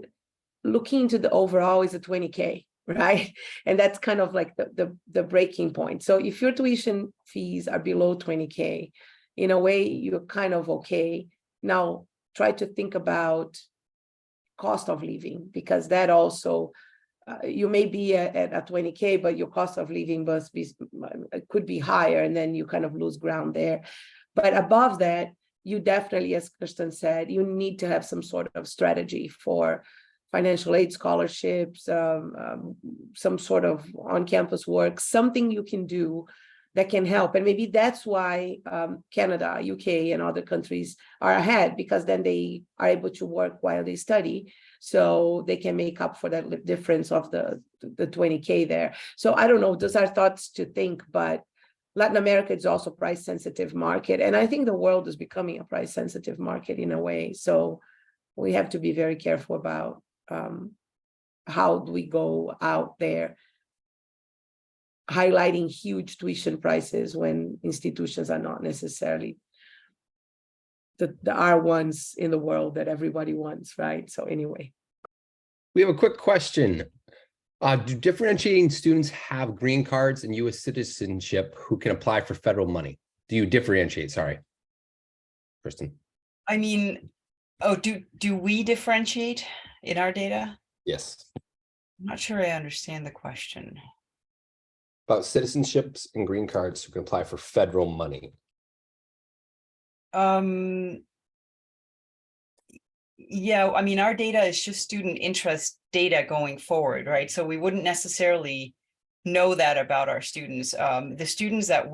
looking into the overall is a 20K, right? And that's kind of like the breaking point. So if your tuition fees are below 20K, in a way, you're kind of okay. Now try to think about cost of living, because that also, you may be at a 20K, but your cost of living could be higher, and then you kind of lose ground there. But above that, you definitely, as Kristen said, you need to have some sort of strategy for financial aid scholarships, some sort of on-campus work, something you can do that can help. And maybe that's why Canada, UK, and other countries are ahead, because then they are able to work while they study, so they can make up for that difference of the 20K there. So I don't know, those are thoughts to think, but Latin America is also a price-sensitive market, and I think the world is becoming a price-sensitive market in a way. So we have to be very careful about how do we go out there highlighting huge tuition prices when institutions are not necessarily the R1s in the world that everybody wants, right? So anyway. We have a quick question. Do differentiating students have green cards and U.S. citizenship who can apply for federal money? Do you differentiate? Sorry, Kristen. I mean, oh, do we differentiate in our data? Yes. I'm not sure I understand the question. About citizenships and green cards who can apply for federal money. Yeah, I mean, our data is just student interest data going forward, right? So we wouldn't necessarily know that about our students. The students that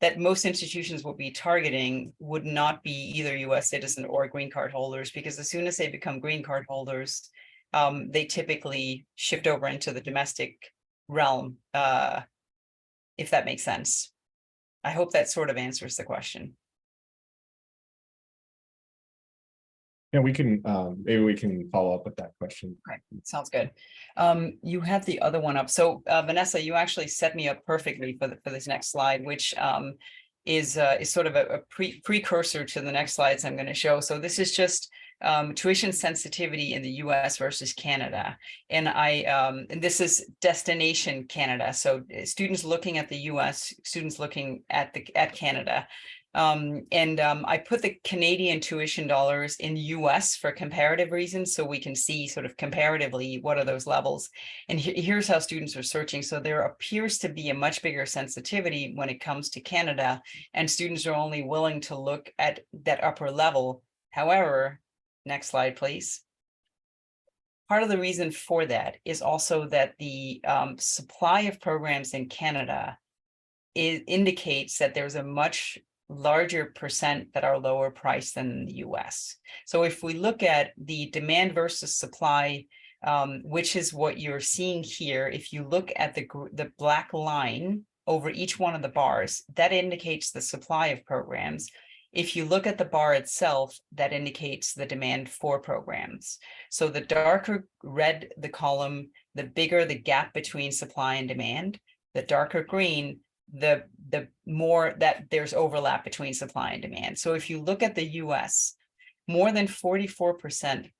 that most institutions will be targeting would not be either US citizen or green card holders, because as soon as they become green card holders, they typically shift over into the domestic realm, if that makes sense. I hope that sort of answers the question. Yeah, we can, maybe we can follow up with that question. Okay, sounds good. You have the other one up. So Vanessa, you actually set me up perfectly for this next slide, which is sort of a precursor to the next slides I'm going to show. So this is just tuition sensitivity in the US versus Canada. And and this is destination Canada. So students looking at the US, students looking at Canada. I put the Canadian tuition dollars in US for comparative reasons, so we can see sort of comparatively what are those levels. And here's how students are searching. So there appears to be a much bigger sensitivity when it comes to Canada, and students are only willing to look at that upper level. However, next slide, please. Part of the reason for that is also that the supply of programs in Canada indicates that there's a much larger percent that are lower priced than the US. So if we look at the demand versus supply, which is what you're seeing here, if you look at the black line over each one of the bars, that indicates the supply of programs. If you look at the bar itself, that indicates the demand for programs. So the darker red the column, the bigger the gap between supply and demand. The darker green, the more that there's overlap between supply and demand. So if you look at the US, more than 44%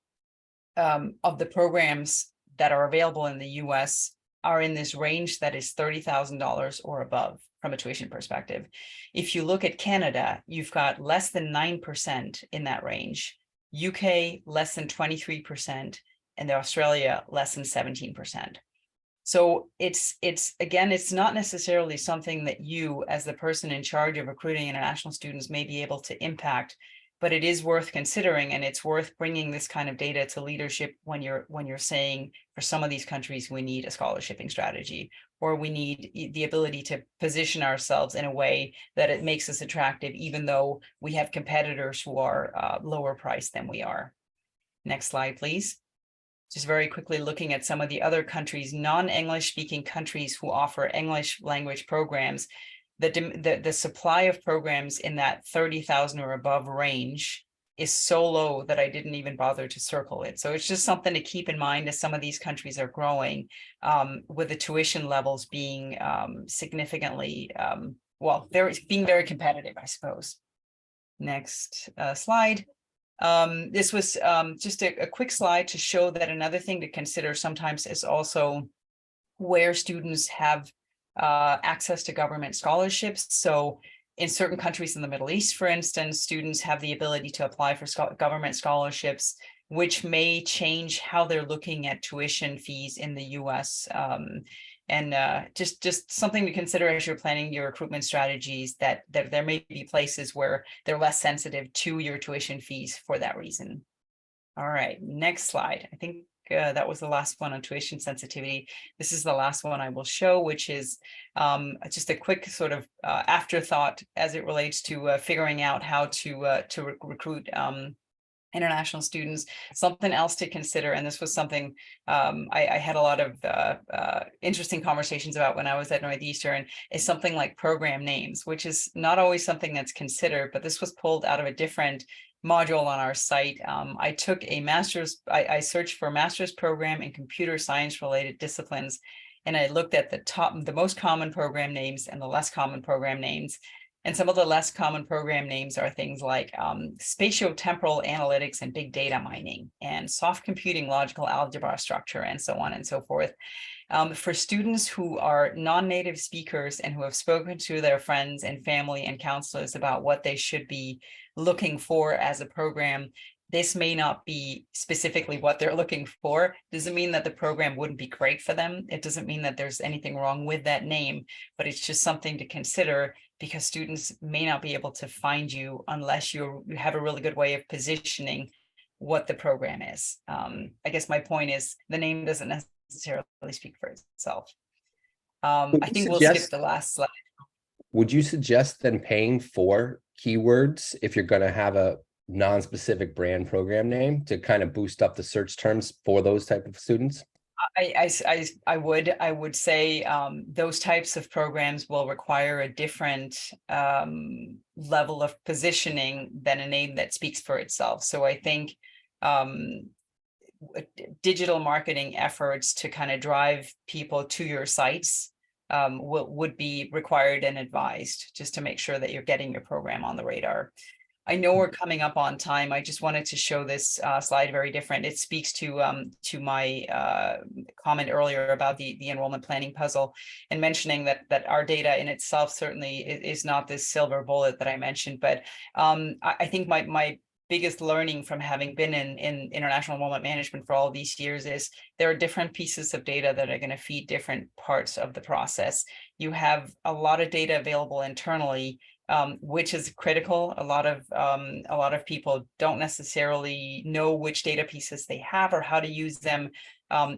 of the programs that are available in the US are in this range that is $30,000 or above from a tuition perspective. If you look at Canada, you've got less than 9% in that range, UK less than 23%, and Australia less than 17%. So it's again, it's not necessarily something that you, as the person in charge of recruiting international students, may be able to impact, but it is worth considering, and it's worth bringing this kind of data to leadership when you're saying, for some of these countries, we need a scholarshiping strategy, or we need the ability to position ourselves in a way that it makes us attractive, even though we have competitors who are lower priced than we are. Next slide, please. Just very quickly looking at some of the other countries, non-English speaking countries who offer English language programs, the supply of programs in that 30,000 or above range is so low that I didn't even bother to circle it. So it's just something to keep in mind as some of these countries are growing, with the tuition levels being significantly, well, being very competitive, I suppose. Next slide. This was just a quick slide to show that another thing to consider sometimes is also where students have access to government scholarships. So in certain countries in the Middle East, for instance, students have the ability to apply for government scholarships, which may change how they're looking at tuition fees in the US. And just something to consider as you're planning your recruitment strategies, that there may be places where they're less sensitive to your tuition fees for that reason. All right, next slide. I think that was the last one on tuition sensitivity. This is the last one I will show, which is just a quick sort of afterthought as it relates to figuring out how to recruit international students. Something else to consider, and this was something I had a lot of interesting conversations about when I was at Northeastern, is something like program names, which is not always something that's considered, but this was pulled out of a different module on our site. I took a master's, I searched for a master's program in computer science related disciplines, and I looked at the most common program names and the less common program names. And some of the less common program names are things like spatiotemporal analytics and big data mining, and soft computing, logical algebra structure, and so on and so forth. For students who are non-native speakers and who have spoken to their friends and family and counselors about what they should be looking for as a program, this may not be specifically what they're looking for. Doesn't mean that the program wouldn't be great for them. It doesn't mean that there's anything wrong with that name, but it's just something to consider, because students may not be able to find you unless you have a really good way of positioning what the program is. I guess my point is the name doesn't necessarily speak for itself. I think we'll skip the last slide. Would you suggest then paying for keywords if you're going to have a non-specific brand program name to kind of boost up the search terms for those type of students? I would say those types of programs will require a different level of positioning than a name that speaks for itself. So I think digital marketing efforts to kind of drive people to your sites would be required and advised, just to make sure that you're getting your program on the radar. I know we're coming up on time. I just wanted to show this slide very different. It speaks to my comment earlier about the enrollment planning puzzle, and mentioning that our data in itself certainly is not this silver bullet that I mentioned. But I think my biggest learning from having been in international enrollment management for all these years is there are different pieces of data that are going to feed different parts of the process. You have a lot of data available internally, which is critical. A lot of people don't necessarily know which data pieces they have or how to use them.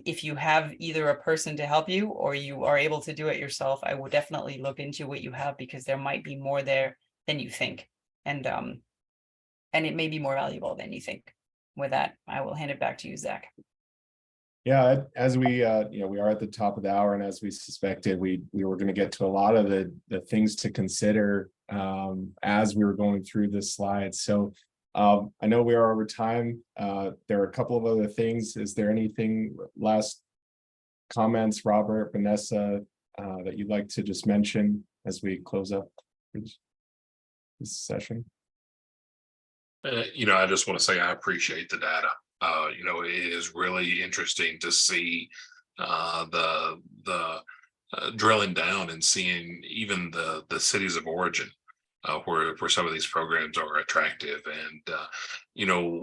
If you have either a person to help you or you are able to do it yourself, I would definitely look into what you have, because there might be more there than you think, and it may be more valuable than you think. With that, I will hand it back to you, Zach. Yeah, as we we are at the top of the hour, and as we suspected, we were going to get to a lot of the things to consider as we were going through this slide. So I know we are over time. There are a couple of other things. Is there anything, last comments, Robert, Vanessa, that you'd like to just mention as we close up this session? I just want to say I appreciate the data. It is really interesting to see the drilling down and seeing even the cities of origin where some of these programs are attractive. And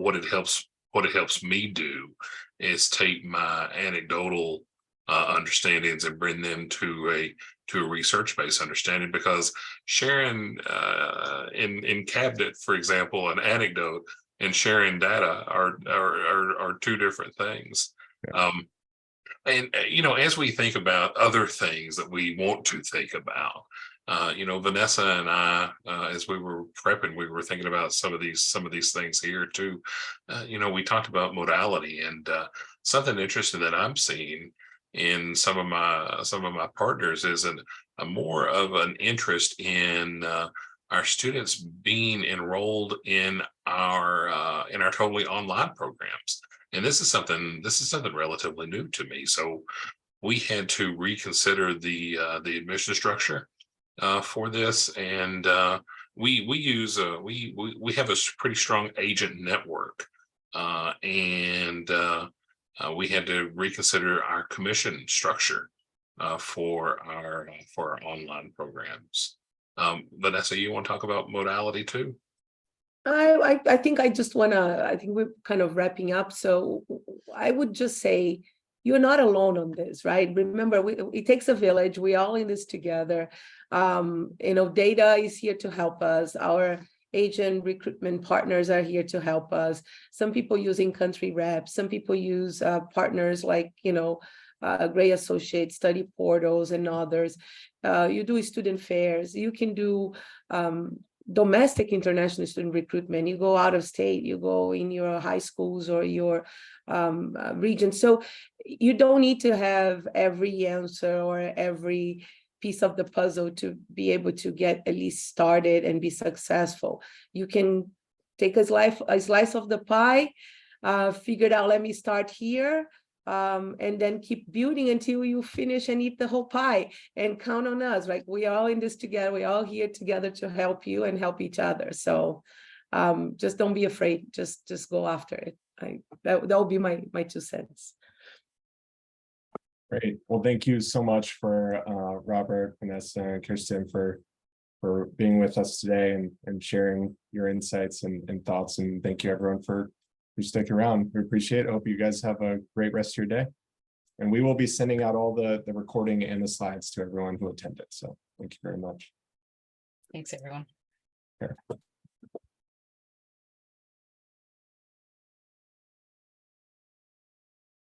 what it helps me do is take my anecdotal understandings and bring them to a research-based understanding, because sharing in cabinet, for example, an anecdote and sharing data are two different things. Yeah. And as we think about other things that we want to think about, Vanessa and I, as we were prepping, we were thinking about some of these things here too. We talked about modality, and something interesting that I'm seeing in some of my partners is a more of an interest in our students being enrolled in our totally online programs. And this is something relatively new to me. So we had to reconsider the admission structure for this, and we have a pretty strong agent network, and we had to reconsider our commission structure for our online programs. Vanessa, you want to talk about modality too? I think I think we're kind of wrapping up. So I would just say, you're not alone on this, right? Remember, it takes a village. We're all in this together. Data is here to help us. Our agent recruitment partners are here to help us. Some people using country reps. Some people use partners like, Gray Associates, study portals, and others. You do student fairs. You can do domestic international student recruitment. You go out of state, you go in your high schools or your region. So you don't need to have every answer or every piece of the puzzle to be able to get at least started and be successful. You can take a slice of the pie, figure out, let me start here. and then keep building until you finish and eat the whole pie, and count on us. Like, we are all in this together. We're all here together to help you and help each other. So just don't be afraid. Just go after it. That will be my 2 cents. Great. Well, thank you so much for Robert, Vanessa, and Kirsten for being with us today and sharing your insights and thoughts. And thank you everyone for sticking around. We appreciate it. I hope you guys have a great rest of your day. And we will be sending out all the recording and the slides to everyone who attended. So thank you very much. Thanks, everyone. Sure.